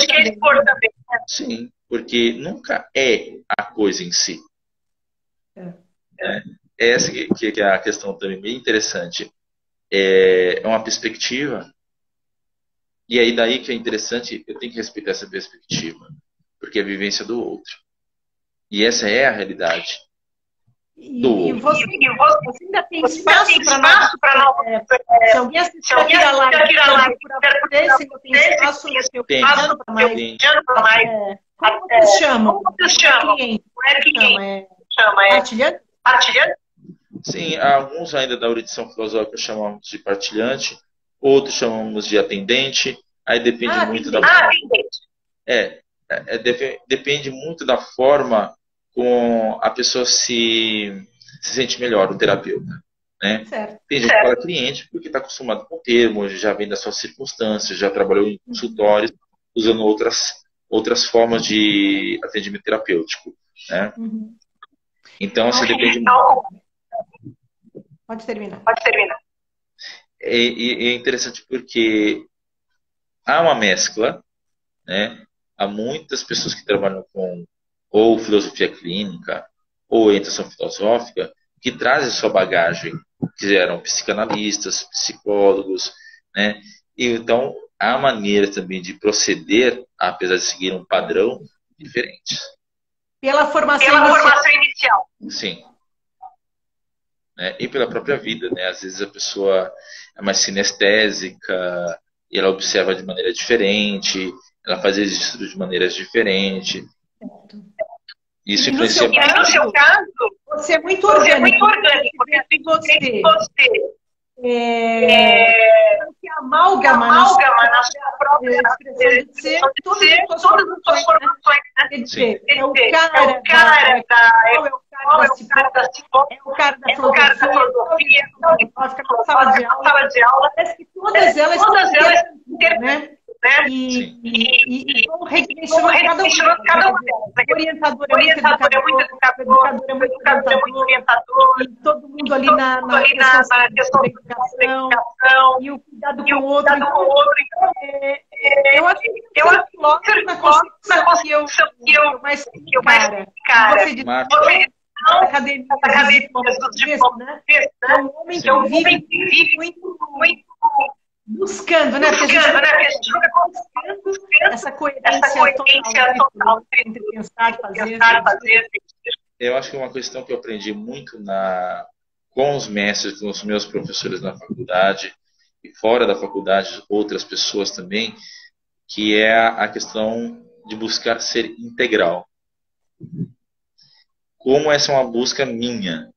quer expor também. Sim, porque nunca é a coisa em si. Essa que é a questão também bem interessante. É uma perspectiva, e aí daí que é interessante, eu tenho que respeitar essa perspectiva, porque é a vivência do outro. E essa é a realidade. E você ainda tem espaço para nós? Se alguém assistir aqui a live, você ainda tem espaço no seu plano para mais? Como vocês chamam? Partilhante? Sim, alguns ainda da erudição filosófica chamamos de partilhante, outros chamamos de atendente, aí depende muito da depende muito da forma como a pessoa se sente melhor, o terapeuta, né? Tem gente que fala cliente porque está acostumado com o termo, já vem das suas circunstâncias, já trabalhou em consultórios usando outras formas de atendimento terapêutico, né? Então, assim, depende muito. Pode terminar. É interessante porque há uma mescla, né? Há muitas pessoas que trabalham com ou filosofia clínica ou orientação filosófica que trazem sua bagagem, que eram psicanalistas, psicólogos, né? E, então, há maneiras também de proceder, apesar de seguir um padrão, diferentes. Pela formação inicial. Sim. E pela própria vida, né? Às vezes a pessoa é mais sinestésica e ela observa de maneira diferente, ela faz registro de maneiras diferentes. Isso influencia muito. No seu caso, você é muito orgânico. Porque você que amálgama na sua própria expressão de ser todas as suas formações, né? Quer dizer, é o cara da psicologia, é o cara da filosofia, na sala de aula, parece que todas elas né? E vão redimensionando cada uma delas. O orientador é muito educador, é muito orientador, e todo mundo ali na questão da educação, e o cuidado com o outro. Eu acho que na concepção que eu mais cara. Você diz, academia dos diplomas, né? É um homem que vive muito buscando, né? Porque a gente fica buscando essa coerência total entre pensar e fazer. Eu acho que é uma questão que eu aprendi muito com os mestres, com os meus professores na faculdade e fora da faculdade, outras pessoas também, que é a questão de buscar ser integral. Como essa é uma busca minha,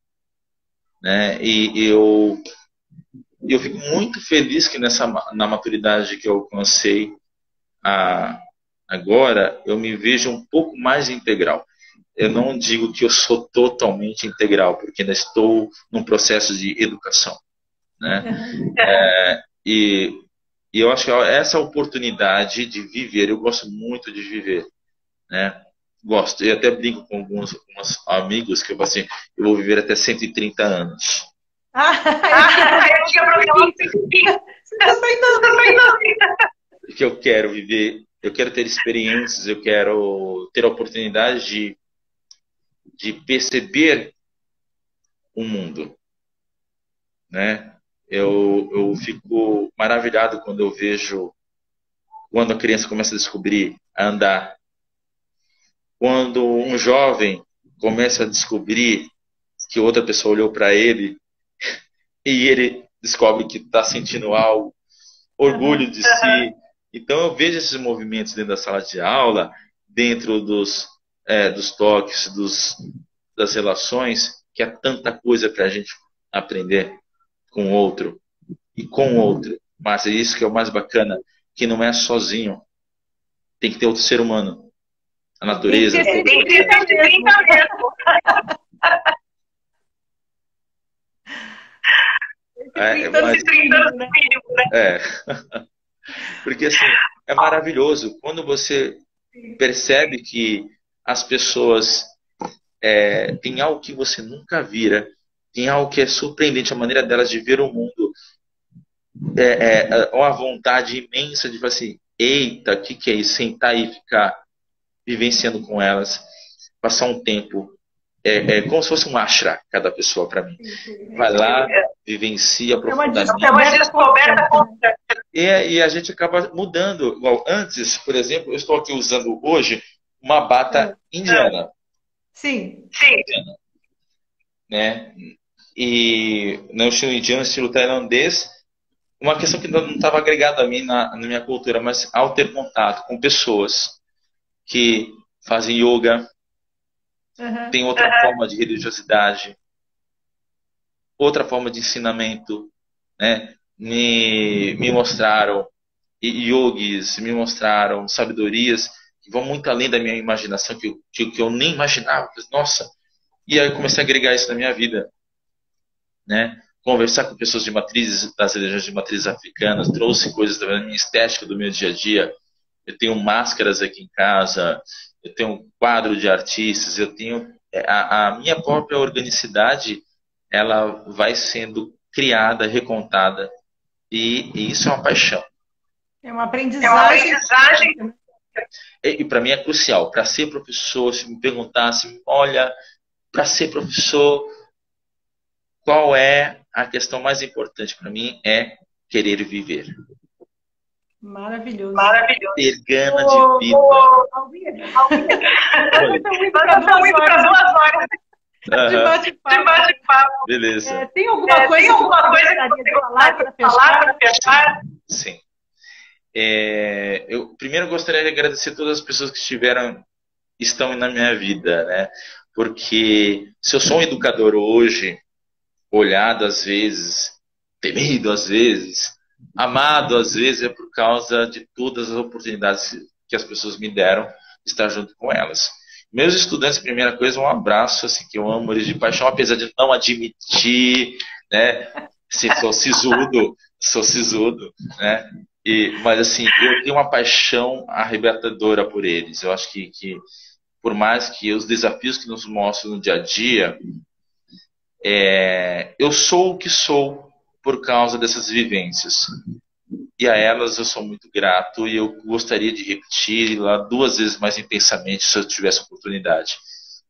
né? E eu E eu fico muito feliz que na maturidade que eu alcancei agora, eu me vejo um pouco mais integral. Eu não digo que eu sou totalmente integral, porque ainda estou num processo de educação, né? E eu acho que essa oportunidade de viver, eu gosto muito de viver, né? Gosto. Eu até brinco com alguns amigos que eu falo assim, eu vou viver até 130 anos. Eu tinha problema. Você está indo. Porque eu quero viver, eu quero ter experiências, eu quero ter a oportunidade de perceber o mundo, né? Eu fico maravilhado quando eu vejo quando a criança começa a descobrir a andar, quando um jovem começa a descobrir que outra pessoa olhou para ele e ele descobre que está sentindo algo, orgulho de si. Então eu vejo esses movimentos dentro da sala de aula, dentro dos toques, das relações, que é tanta coisa para a gente aprender com o outro e com o outro. Mas é isso que é o mais bacana, que não é sozinho. Tem que ter outro ser humano. A natureza. Tem que ter 30 mesmo. Porque assim, é maravilhoso quando você percebe que as pessoas têm algo que você nunca vira, tem algo que é surpreendente, a maneira delas de ver o mundo, uma vontade imensa de falar assim, eita, o que é isso? Sentar e ficar vivenciando com elas, passar um tempo, como se fosse um ashra, cada pessoa para mim. Vai lá, vivencia profundamente. É uma descoberta completa. E a gente acaba mudando. Igual antes, por exemplo, eu estou aqui usando hoje uma bata indiana. Sim. Indiana, né? E no estilo indiano, estilo tailandês, uma questão que não estava agregada a mim na minha cultura, mas ao ter contato com pessoas que fazem yoga, tem outra forma de religiosidade, outra forma de ensinamento, né? Me mostraram yogis, me mostraram sabedorias que vão muito além da minha imaginação, que eu nem imaginava. Nossa! E aí eu comecei a agregar isso na minha vida, né? Conversar com pessoas das religiões de matrizes africanas, trouxe coisas da minha estética, do meu dia a dia. Eu tenho máscaras aqui em casa, eu tenho um quadro de artistas, eu tenho a minha própria organicidade, ela vai sendo criada, recontada, e isso é uma paixão. É uma aprendizagem. E para mim é crucial. Para ser professor, se me perguntasse, olha, para ser professor, qual é a questão mais importante para mim? É querer viver. Maravilhoso. Ter gana de vida. Estamos indo para 2 horas. De bate-papo. Beleza. Tem alguma coisa que você gostaria de falar para fechar? Sim. Eu primeiro gostaria de agradecer todas as pessoas que estão na minha vida, né? Porque se eu sou um educador hoje, olhado às vezes, temido às vezes, amado às vezes, é por causa de todas as oportunidades que as pessoas me deram de estar junto com elas. Meus estudantes, primeira coisa, um abraço, assim, que eu amo eles de paixão, apesar de não admitir, né? Se sou sisudo, né? Mas assim, eu tenho uma paixão arrebatadora por eles. Eu acho que por mais que os desafios que nos mostram no dia a dia, eu sou o que sou por causa dessas vivências. E a elas eu sou muito grato e eu gostaria de repetir lá 2 vezes mais intensamente se eu tivesse oportunidade.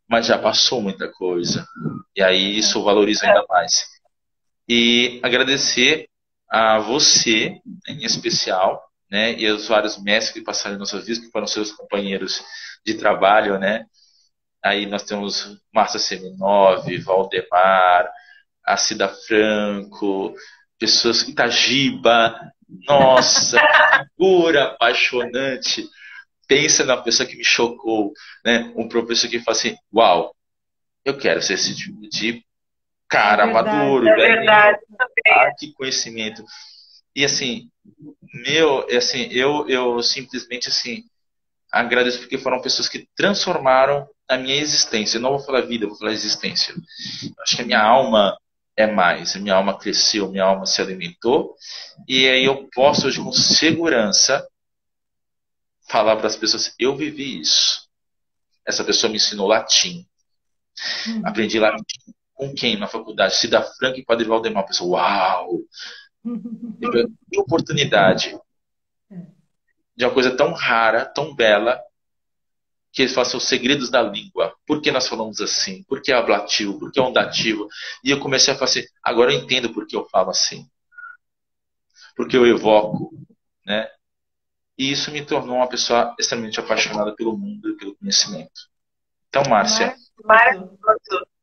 Mas já passou muita coisa. E aí isso eu valorizo ainda mais. E agradecer a você, em especial, né, e aos vários mestres que passaram em nossas vidas, que foram seus companheiros de trabalho, né? Aí nós temos Márcia Seminov, Valdemar, a Cida Franco, pessoas, Itagiba, nossa, que figura apaixonante. Pensa na pessoa que me chocou, né? Um professor que fala assim, uau, eu quero ser esse tipo de cara maduro, é velho. verdade. Que conhecimento. E assim, assim, eu simplesmente assim agradeço porque foram pessoas que transformaram a minha existência. Eu não vou falar vida, eu vou falar existência. Acho que a minha alma é mais, a minha alma cresceu, minha alma se alimentou, e aí eu posso hoje com segurança falar para as pessoas, eu vivi isso. Essa pessoa me ensinou latim. Aprendi latim. Com quem na faculdade? Cida Franca e Padre Valdemar. A pessoa, uau! Que oportunidade de uma coisa tão rara, tão bela, que eles façam os segredos da língua. Por que nós falamos assim? Por que é ablativo? Por que é ondativo? E eu comecei a falar assim, agora eu entendo por que eu falo assim. Porque eu evoco, né? E isso me tornou uma pessoa extremamente apaixonada pelo mundo e pelo conhecimento. Então, Márcia,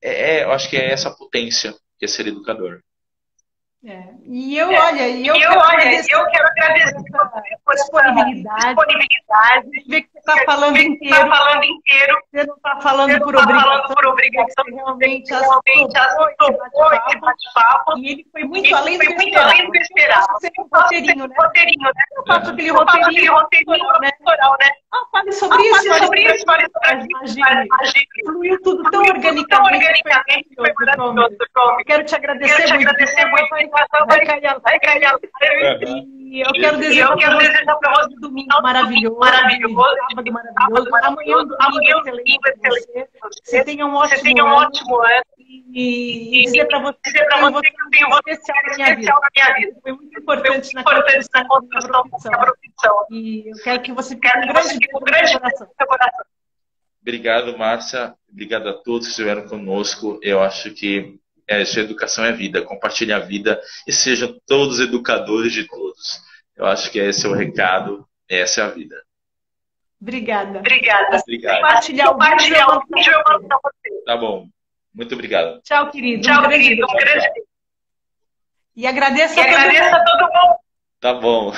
eu acho que é essa potência que é ser educador. E eu quero agradecer por disponibilidade. Ver que você está falando inteiro. Você não está falando por obrigação. Realmente topou esse bate-papo. E ele foi muito além do que eu esperava. Sempre um roteirinho, né? Eu faço aquele roteirinho autoral, né? Fale sobre isso, fale sobre a fluiu tudo tão organicamente. Foi maravilhoso. Eu quero te agradecer muito. Vai cair a live. E eu quero desejar para você um domingo maravilhoso, sábado maravilhoso, amanhã um domingo excelente. Você tenha um ótimo ano. E dizer para você que eu tenho um especial na minha vida. Foi muito importante na construção da profissão. E eu quero que você fique um grande coração. Obrigado, Márcia. Obrigado a todos que estiveram conosco. Eu acho que essa educação é vida. Compartilhe a vida e sejam todos educadores de todos. Eu acho que esse é o recado. Essa é a vida. Obrigada. Compartilhar o vídeo eu mando para você. Tá bom. Muito obrigado. Tchau, querido. Um grande beijo. E agradeço a todo mundo. Tá bom.